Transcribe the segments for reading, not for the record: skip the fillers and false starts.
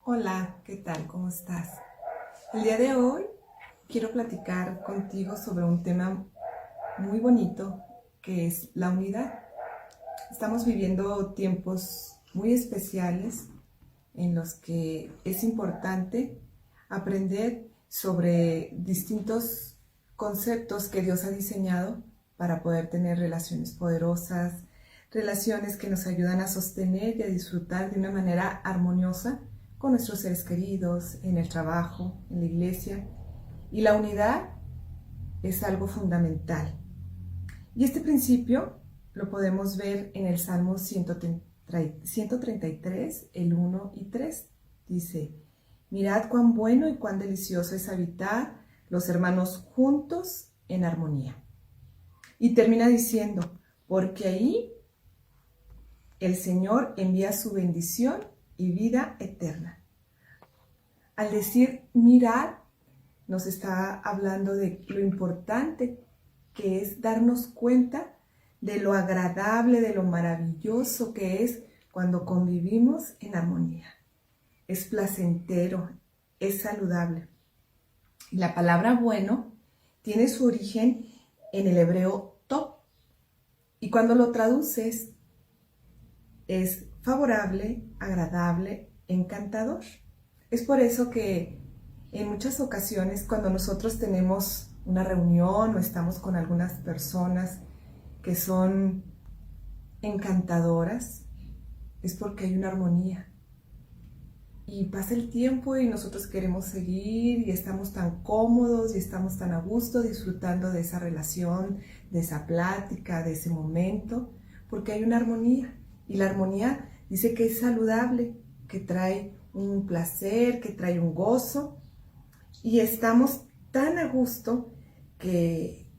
Hola, ¿qué tal? ¿Cómo estás? El día de hoy quiero platicar contigo sobre un tema muy bonito que es la unidad. Estamos viviendo tiempos muy especiales en los que es importante aprender sobre distintos conceptos que Dios ha diseñado para poder tener relaciones poderosas, relaciones que nos ayudan a sostener y a disfrutar de una manera armoniosa con nuestros seres queridos, en el trabajo, en la iglesia. Y la unidad es algo fundamental. Y este principio lo podemos ver en el Salmo 133, el 1 y 3. Dice: mirad cuán bueno y cuán delicioso es habitar los hermanos juntos en armonía. Y termina diciendo: porque ahí el Señor envía su bendición y vida eterna. Al decir mirar, nos está hablando de lo importante que es darnos cuenta de lo agradable, de lo maravilloso que es cuando convivimos en armonía. Es placentero, es saludable. Y la palabra bueno tiene su origen en el hebreo tov, y cuando lo traduces es favorable, agradable, encantador. Es por eso que en muchas ocasiones cuando nosotros tenemos una reunión o estamos con algunas personas que son encantadoras, es porque hay una armonía. Y pasa el tiempo y nosotros queremos seguir y estamos tan cómodos y estamos tan a gusto disfrutando de esa relación, de esa plática, de ese momento, porque hay una armonía. Y la armonía dice que es saludable, que trae un placer, que trae un gozo. Y estamos tan a gusto que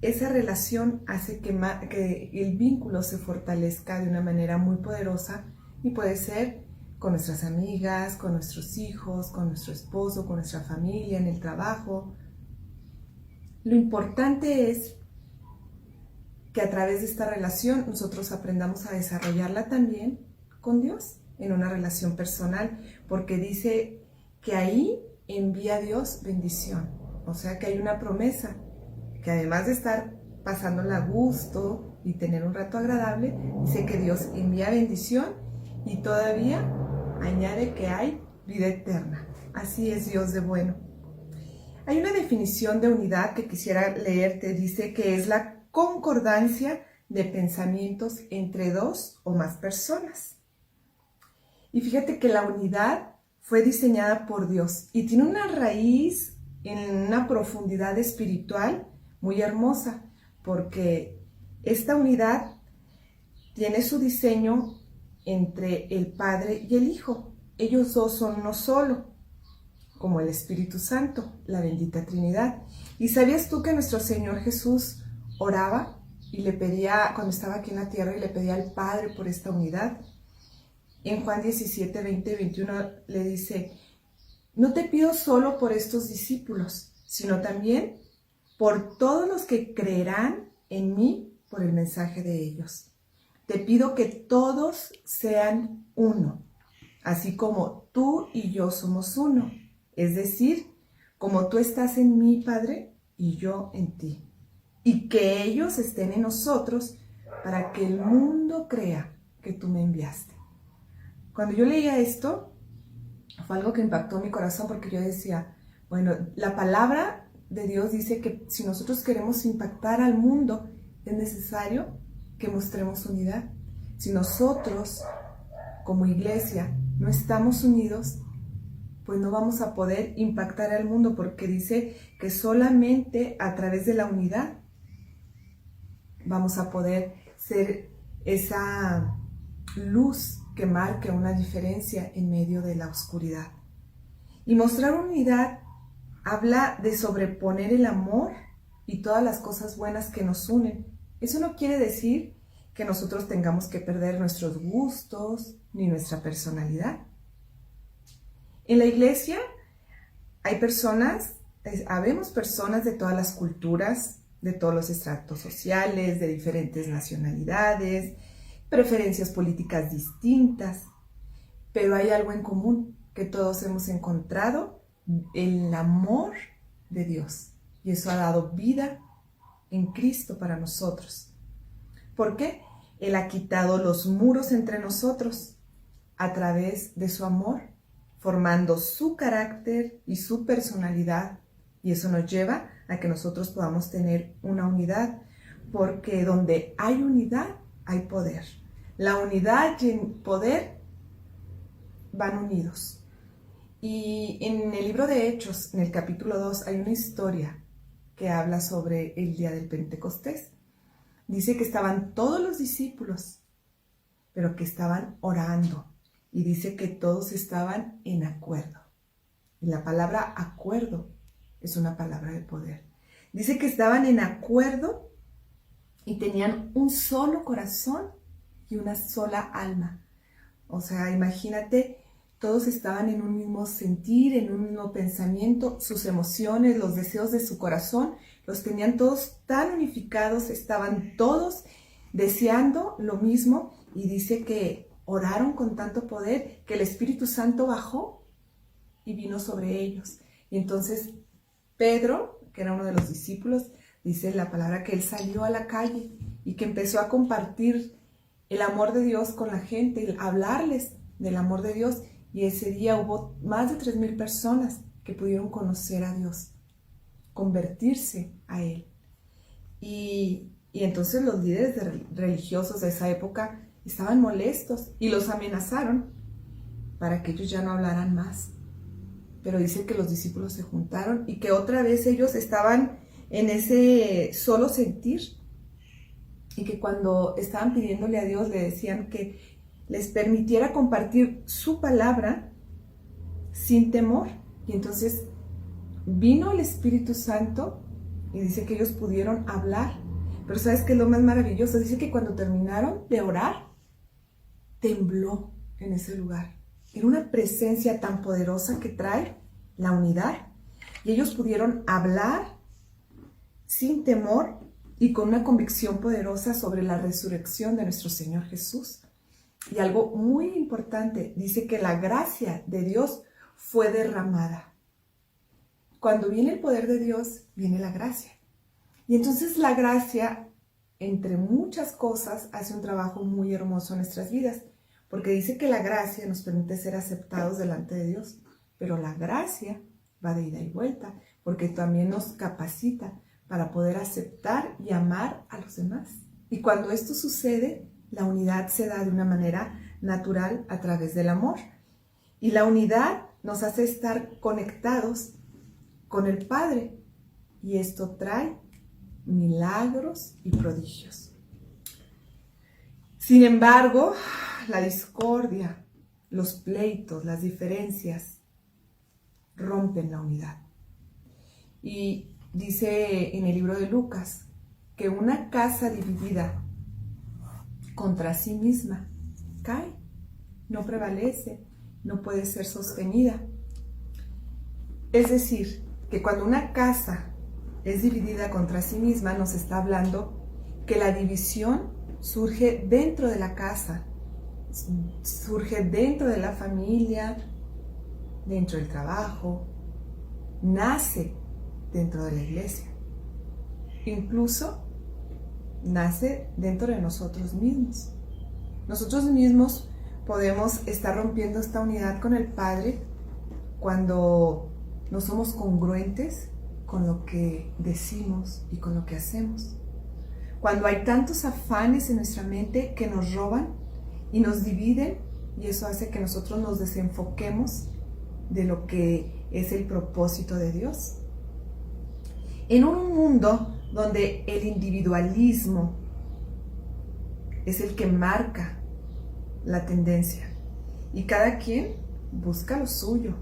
esa relación hace que el vínculo se fortalezca de una manera muy poderosa, y puede ser con nuestras amigas, con nuestros hijos, con nuestro esposo, con nuestra familia, en el trabajo. Lo importante es que a través de esta relación nosotros aprendamos a desarrollarla también con Dios, en una relación personal, porque dice que ahí envía Dios bendición. O sea que hay una promesa, que además de estar pasándola a gusto y tener un rato agradable, dice que Dios envía bendición y todavía añade que hay vida eterna. Así es Dios de bueno. Hay una definición de unidad que quisiera leerte. Dice que es la concordancia de pensamientos entre dos o más personas. Y fíjate que la unidad fue diseñada por Dios y tiene una raíz en una profundidad espiritual muy hermosa, porque esta unidad tiene su diseño entre el Padre y el Hijo. Ellos dos son uno solo, como el Espíritu Santo, la bendita Trinidad. ¿Y sabías tú que nuestro Señor Jesús oraba y le pedía, cuando estaba aquí en la tierra, y le pedía al Padre por esta unidad? En Juan 17, 20 y 21 le dice: no te pido solo por estos discípulos, sino también por todos los que creerán en mí por el mensaje de ellos. Te pido que todos sean uno, así como tú y yo somos uno. Es decir, como tú estás en mí, Padre, y yo en ti. Y que ellos estén en nosotros para que el mundo crea que tú me enviaste. Cuando yo leía esto, fue algo que impactó mi corazón, porque yo decía, bueno, la palabra de Dios dice que si nosotros queremos impactar al mundo, es necesario que mostremos unidad. Si nosotros, como iglesia, no estamos unidos, pues no vamos a poder impactar al mundo, porque dice que solamente a través de la unidad vamos a poder ser esa luz que marque una diferencia en medio de la oscuridad. Y mostrar unidad habla de sobreponer el amor y todas las cosas buenas que nos unen. Eso no quiere decir que nosotros tengamos que perder nuestros gustos ni nuestra personalidad. En la iglesia habemos personas de todas las culturas, de todos los estratos sociales, de diferentes nacionalidades, preferencias políticas distintas. pero hay algo en común, que todos hemos encontrado el amor de Dios. Y eso ha dado vida en Cristo para nosotros. ¿Por qué? Él ha quitado los muros entre nosotros a través de su amor, formando su carácter y su personalidad. Y eso nos lleva a que nosotros podamos tener una unidad, porque donde hay unidad, hay poder. La unidad y el poder van unidos. Y en el libro de Hechos, en el capítulo 2, hay una historia que habla sobre el día del Pentecostés. Dice que estaban todos los discípulos, pero que estaban orando. Y dice que todos estaban en acuerdo. Y la palabra acuerdo es una palabra de poder. Dice que estaban en acuerdo y tenían un solo corazón y una sola alma. O sea, imagínate, todos estaban en un mismo sentir, en un mismo pensamiento, sus emociones, los deseos de su corazón, los tenían todos tan unificados, estaban todos deseando lo mismo, y dice que oraron con tanto poder que el Espíritu Santo bajó y vino sobre ellos. Y entonces Pedro, que era uno de los discípulos, dice la palabra que él salió a la calle y que empezó a compartir el amor de Dios con la gente, hablarles del amor de Dios. Y ese día hubo más de 3,000 personas que pudieron conocer a Dios, convertirse a Él. Y entonces los líderes religiosos de esa época estaban molestos y los amenazaron para que ellos ya no hablaran más. Pero dice que los discípulos se juntaron y que otra vez ellos estaban en ese solo sentir, y que cuando estaban pidiéndole a Dios le decían que les permitiera compartir su palabra sin temor. Y entonces vino el Espíritu Santo y dice que ellos pudieron hablar. Pero ¿sabes qué es lo más maravilloso? Dice que cuando terminaron de orar, tembló en ese lugar. Era una presencia tan poderosa que trae la unidad. Y ellos pudieron hablar sin temor y con una convicción poderosa sobre la resurrección de nuestro Señor Jesús. Y algo muy importante, dice que la gracia de Dios fue derramada. Cuando viene el poder de Dios, viene la gracia. Y entonces la gracia, entre muchas cosas, hace un trabajo muy hermoso en nuestras vidas, porque dice que la gracia nos permite ser aceptados delante de Dios, pero la gracia va de ida y vuelta, porque también nos capacita para poder aceptar y amar a los demás. Y cuando esto sucede, la unidad se da de una manera natural a través del amor. Y la unidad nos hace estar conectados con el Padre. Y esto trae milagros y prodigios. Sin embargo, la discordia, los pleitos, las diferencias rompen la unidad. Y dice en el libro de Lucas que una casa dividida contra sí misma cae, no prevalece, no puede ser sostenida. Es decir, que cuando una casa es dividida contra sí misma, nos está hablando que la división surge dentro de la casa, surge dentro de la familia, dentro del trabajo, nace dentro de la iglesia, incluso nace dentro de nosotros mismos. Nosotros mismos podemos estar rompiendo esta unidad con el Padre cuando no somos congruentes con lo que decimos y con lo que hacemos. Cuando hay tantos afanes en nuestra mente que nos roban y nos dividen, y eso hace que nosotros nos desenfoquemos de lo que es el propósito de Dios. En un mundo donde el individualismo es el que marca la tendencia y cada quien busca lo suyo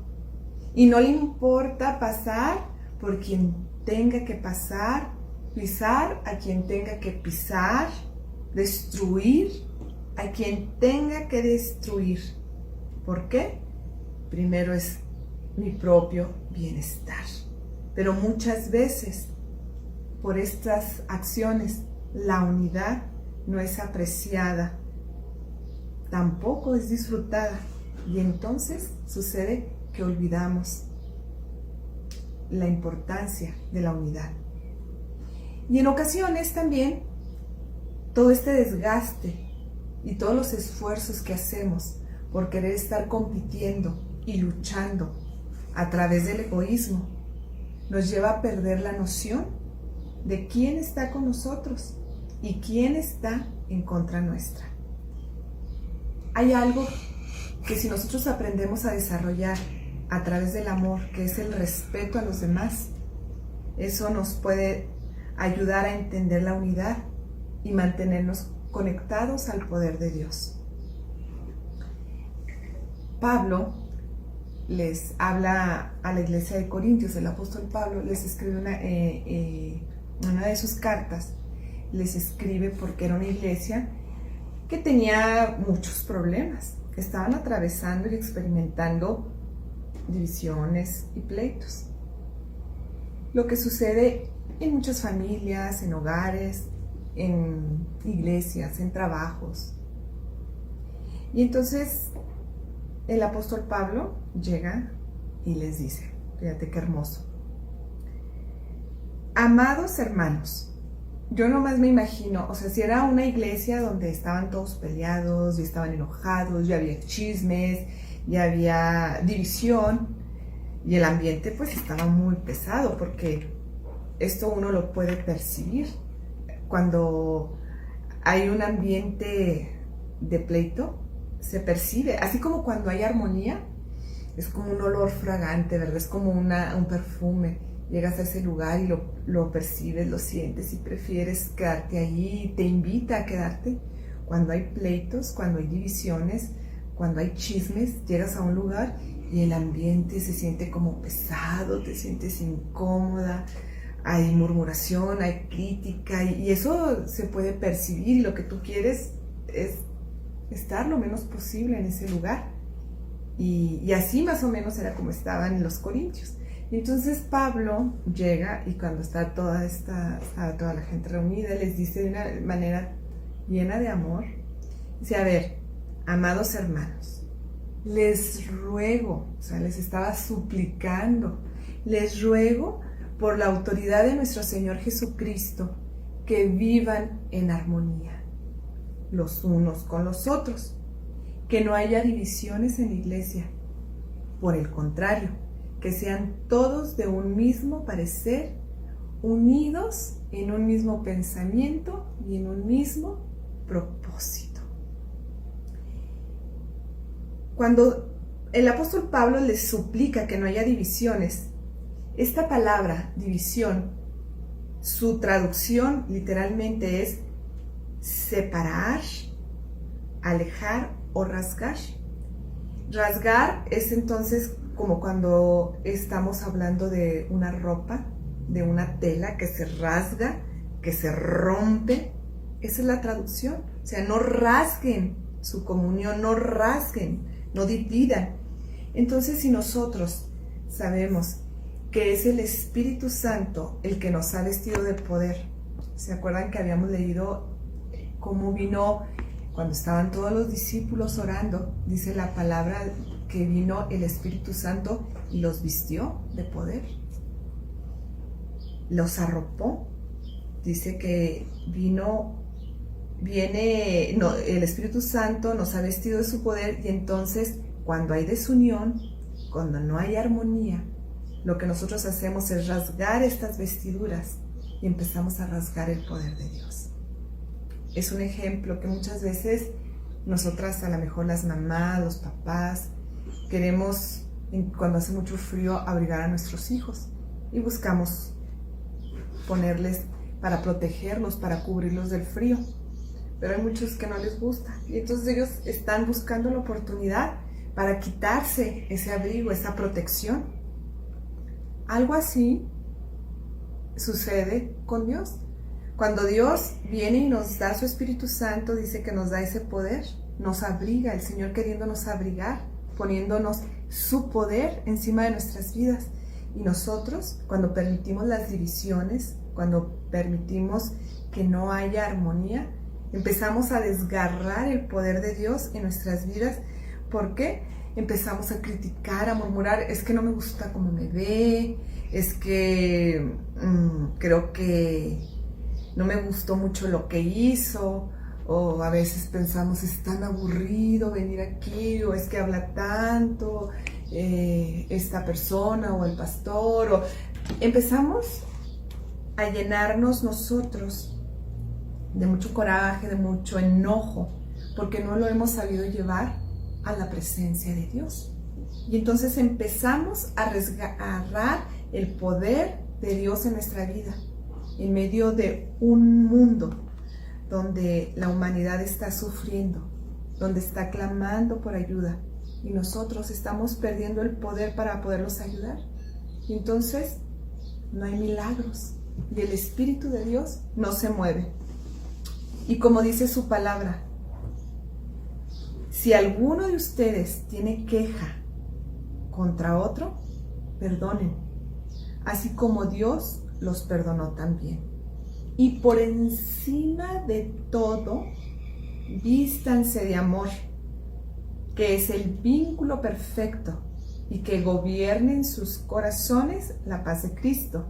y no le importa pasar por quien tenga que pasar, pisar a quien tenga que pisar, destruir a quien tenga que destruir. ¿Por qué? Primero es mi propio bienestar. Pero muchas veces, por estas acciones, la unidad no es apreciada, tampoco es disfrutada. Y entonces sucede que olvidamos la importancia de la unidad. Y en ocasiones también todo este desgaste y todos los esfuerzos que hacemos por querer estar compitiendo y luchando a través del egoísmo nos lleva a perder la noción de quién está con nosotros y quién está en contra nuestra. Hay algo que si nosotros aprendemos a desarrollar a través del amor, que es el respeto a los demás, eso nos puede ayudar a entender la unidad y mantenernos conectados al poder de Dios. Pablo les habla a la iglesia de Corintios, el apóstol Pablo les escribe una de sus cartas, les escribe porque era una iglesia que tenía muchos problemas, que estaban atravesando y experimentando divisiones y pleitos. Lo que sucede en muchas familias, en hogares, en iglesias, en trabajos. Y entonces el apóstol Pablo llega y les dice, fíjate qué hermoso: amados hermanos. Yo nomás me imagino, o sea, si era una iglesia donde estaban todos peleados y estaban enojados, ya había chismes, ya había división y el ambiente pues estaba muy pesado, porque esto uno lo puede percibir cuando hay un ambiente de pleito, se percibe, así como cuando hay armonía, es como un olor fragante, ¿verdad? Es como un perfume. Llegas a ese lugar y lo percibes, lo sientes y prefieres quedarte allí, te invita a quedarte. Cuando hay pleitos, cuando hay divisiones, cuando hay chismes, llegas a un lugar y el ambiente se siente como pesado, te sientes incómoda, hay murmuración, hay crítica y eso se puede percibir, y lo que tú quieres es estar lo menos posible en ese lugar. Y así más o menos era como estaban los corintios. Y entonces Pablo llega y cuando está toda la gente reunida, les dice de una manera llena de amor, dice: a ver, amados hermanos, les ruego, o sea, les estaba suplicando, les ruego por la autoridad de nuestro Señor Jesucristo, que vivan en armonía los unos con los otros, que no haya divisiones en la iglesia. Por el contrario, que sean todos de un mismo parecer, unidos en un mismo pensamiento y en un mismo propósito. Cuando el apóstol Pablo les suplica que no haya divisiones, esta palabra, división, su traducción literalmente es separar, alejar o rasgar. Rasgar es entonces como cuando estamos hablando de una ropa, de una tela que se rasga, que se rompe. Esa es la traducción. O sea, no rasguen su comunión, no rasguen, no dividan. Entonces, si nosotros sabemos que es el Espíritu Santo el que nos ha vestido de poder, ¿se acuerdan que habíamos leído cómo vino cuando estaban todos los discípulos orando? Dice la palabra que vino el Espíritu Santo y los vistió de poder, los arropó. Dice que el Espíritu Santo nos ha vestido de su poder, y entonces cuando hay desunión, cuando no hay armonía, lo que nosotros hacemos es rasgar estas vestiduras y empezamos a rasgar el poder de Dios. Es un ejemplo que muchas veces nosotras, a lo mejor las mamás, los papás, queremos, cuando hace mucho frío, abrigar a nuestros hijos y buscamos ponerles para protegerlos, para cubrirlos del frío, pero hay muchos que no les gusta, y entonces ellos están buscando la oportunidad para quitarse ese abrigo, esa protección. Algo así sucede con Dios. Cuando Dios viene y nos da su Espíritu Santo, dice que nos da ese poder, nos abriga, el Señor queriéndonos abrigar, poniéndonos su poder encima de nuestras vidas. Y nosotros, cuando permitimos las divisiones, cuando permitimos que no haya armonía, empezamos a desgarrar el poder de Dios en nuestras vidas. ¿Por qué? empezamos a criticar, a murmurar, es que no me gusta cómo me ve, es que creo que no me gustó mucho lo que hizo, o a veces pensamos, es tan aburrido venir aquí, o es que habla tanto esta persona o el pastor, o empezamos a llenarnos nosotros de mucho coraje, de mucho enojo, porque no lo hemos sabido llevar a la presencia de Dios. Y entonces empezamos a agarrar el poder de Dios en nuestra vida, en medio de un mundo donde la humanidad está sufriendo, donde está clamando por ayuda, y nosotros estamos perdiendo el poder para poderlos ayudar. Y entonces no hay milagros, y el Espíritu de Dios no se mueve. Y como dice su palabra, si alguno de ustedes tiene queja contra otro, perdonen, así como Dios los perdonó también. Y por encima de todo, vístanse de amor, que es el vínculo perfecto, y que gobierne en sus corazones la paz de Cristo,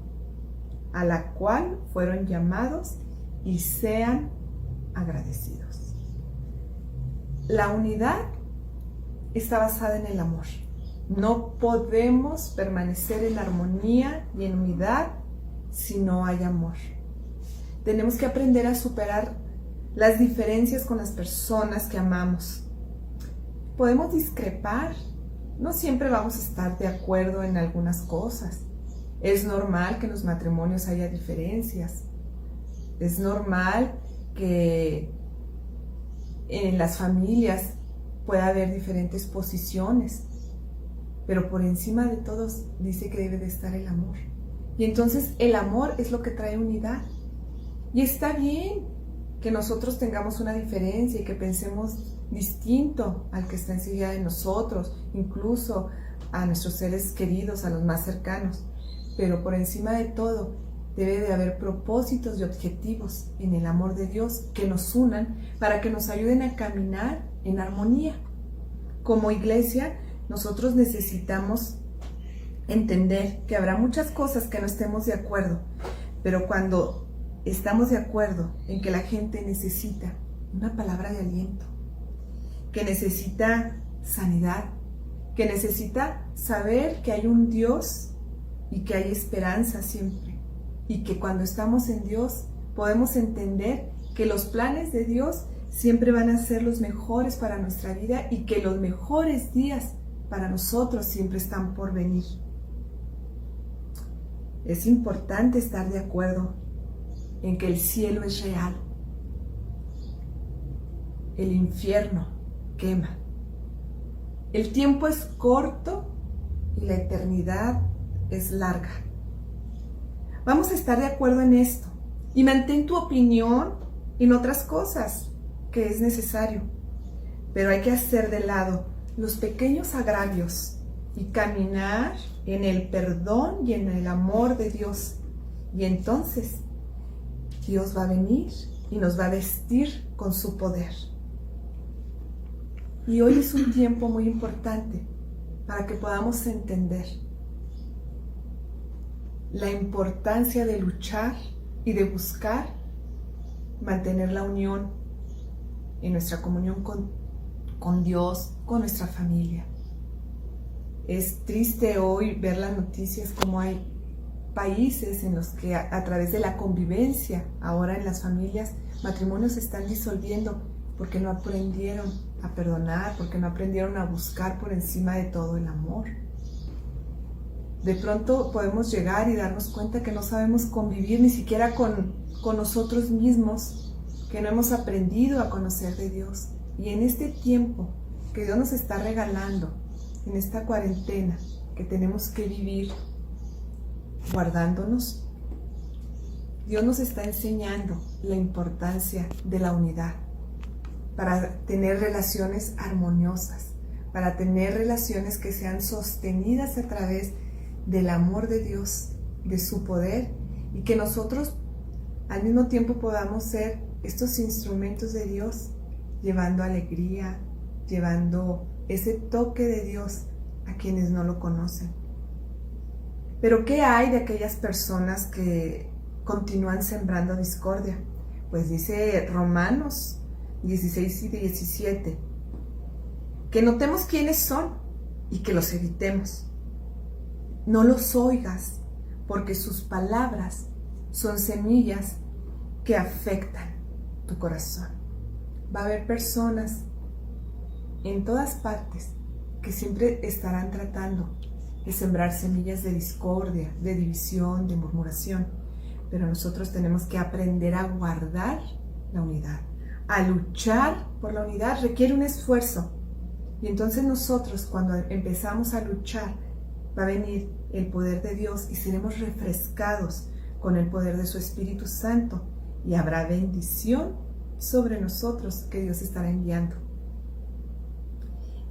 a la cual fueron llamados, y sean agradecidos. La unidad está basada en el amor. No podemos permanecer en armonía y en unidad si no hay amor. Tenemos que aprender a superar las diferencias con las personas que amamos. Podemos discrepar, no siempre vamos a estar de acuerdo en algunas cosas. Es normal que en los matrimonios haya diferencias. Es normal que en las familias pueda haber diferentes posiciones, pero por encima de todos dice que debe de estar el amor. Y entonces el amor es lo que trae unidad. Y está bien que nosotros tengamos una diferencia y que pensemos distinto al que está enseguida de nosotros, incluso a nuestros seres queridos, a los más cercanos. Pero por encima de todo, debe de haber propósitos y objetivos en el amor de Dios que nos unan para que nos ayuden a caminar en armonía. Como iglesia, nosotros necesitamos entender que habrá muchas cosas que no estemos de acuerdo, pero cuando estamos de acuerdo en que la gente necesita una palabra de aliento, que necesita sanidad, que necesita saber que hay un Dios y que hay esperanza siempre, y que cuando estamos en Dios podemos entender que los planes de Dios siempre van a ser los mejores para nuestra vida y que los mejores días para nosotros siempre están por venir. Es importante estar de acuerdo en que el cielo es real. El infierno quema. El tiempo es corto y la eternidad es larga. Vamos a estar de acuerdo en esto y mantén tu opinión en otras cosas que es necesario, pero hay que hacer de lado los pequeños agravios y caminar en el perdón y en el amor de Dios. Y entonces Dios va a venir y nos va a vestir con su poder. Y hoy es un tiempo muy importante para que podamos entender la importancia de luchar y de buscar mantener la unión en nuestra comunión con Dios, con nuestra familia. Es triste hoy ver las noticias como hay países en los que a través de la convivencia, ahora en las familias, matrimonios se están disolviendo porque no aprendieron a perdonar, porque no aprendieron a buscar por encima de todo el amor. De pronto podemos llegar y darnos cuenta que no sabemos convivir ni siquiera con nosotros mismos, que no hemos aprendido a conocer de Dios. Y en este tiempo que Dios nos está regalando, en esta cuarentena que tenemos que vivir guardándonos, Dios nos está enseñando la importancia de la unidad para tener relaciones armoniosas, para tener relaciones que sean sostenidas a través del amor de Dios, de su poder, y que nosotros al mismo tiempo podamos ser estos instrumentos de Dios, llevando alegría, llevando ese toque de Dios a quienes no lo conocen. Pero ¿qué hay de aquellas personas que continúan sembrando discordia? Pues dice Romanos 16 y 17, que notemos quiénes son y que los evitemos. No los oigas, porque sus palabras son semillas que afectan tu corazón. Va a haber personas en todas partes que siempre estarán tratando de sembrar semillas de discordia, de división, de murmuración. Pero nosotros tenemos que aprender a guardar la unidad. A luchar por la unidad requiere un esfuerzo. Y entonces nosotros, cuando empezamos a luchar, va a venir el poder de Dios y seremos refrescados con el poder de su Espíritu Santo. Y habrá bendición sobre nosotros que Dios estará enviando.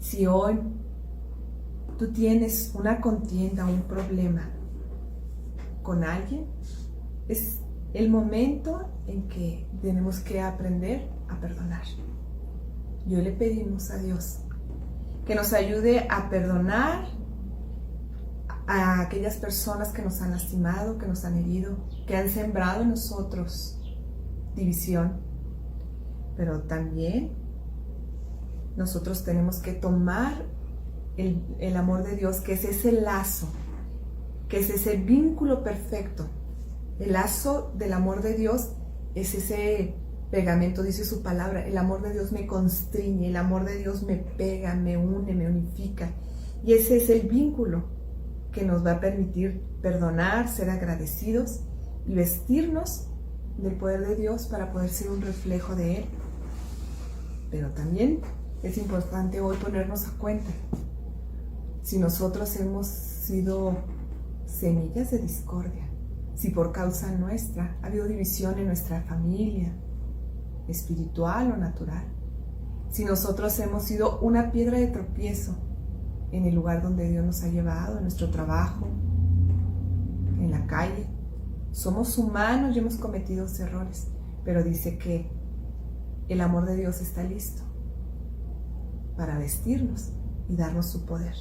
Si hoy tú tienes una contienda, un problema con alguien, es el momento en que tenemos que aprender a perdonar. Y hoy le pedimos a Dios que nos ayude a perdonar a aquellas personas que nos han lastimado, que nos han herido, que han sembrado en nosotros división. Pero también nosotros tenemos que tomar el amor de Dios, que es ese lazo, que es ese vínculo perfecto. El lazo del amor de Dios es ese pegamento, dice su palabra. El amor de Dios me constriñe, el amor de Dios me pega, me une, me unifica. Y ese es el vínculo que nos va a permitir perdonar, ser agradecidos y vestirnos del poder de Dios para poder ser un reflejo de Él. Pero también es importante hoy ponernos a cuenta si nosotros hemos sido semillas de discordia, si por causa nuestra ha habido división en nuestra familia, espiritual o natural, si nosotros hemos sido una piedra de tropiezo en el lugar donde Dios nos ha llevado, en nuestro trabajo, en la calle. Somos humanos y hemos cometido errores, pero dice que el amor de Dios está listo para vestirnos y darnos su poder.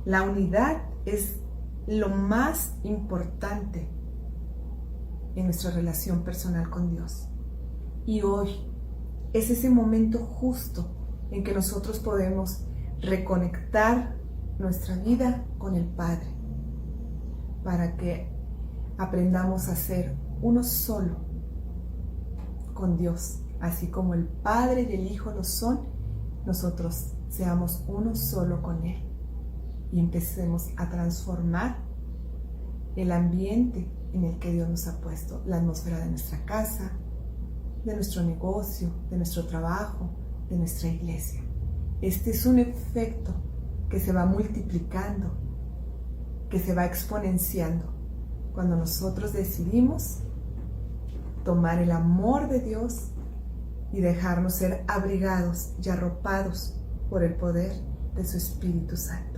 La unidad es lo más importante en nuestra relación personal con Dios. Y hoy es ese momento justo en que nosotros podemos reconectar nuestra vida con el Padre para que aprendamos a ser uno solo con Dios. Así como el Padre y el Hijo lo son, nosotros seamos uno solo con Él y empecemos a transformar el ambiente en el que Dios nos ha puesto, la atmósfera de nuestra casa, de nuestro negocio, de nuestro trabajo, de nuestra iglesia. Este es un efecto que se va multiplicando, que se va exponenciando cuando nosotros decidimos tomar el amor de Dios y dejarnos ser abrigados y arropados por el poder de su Espíritu Santo.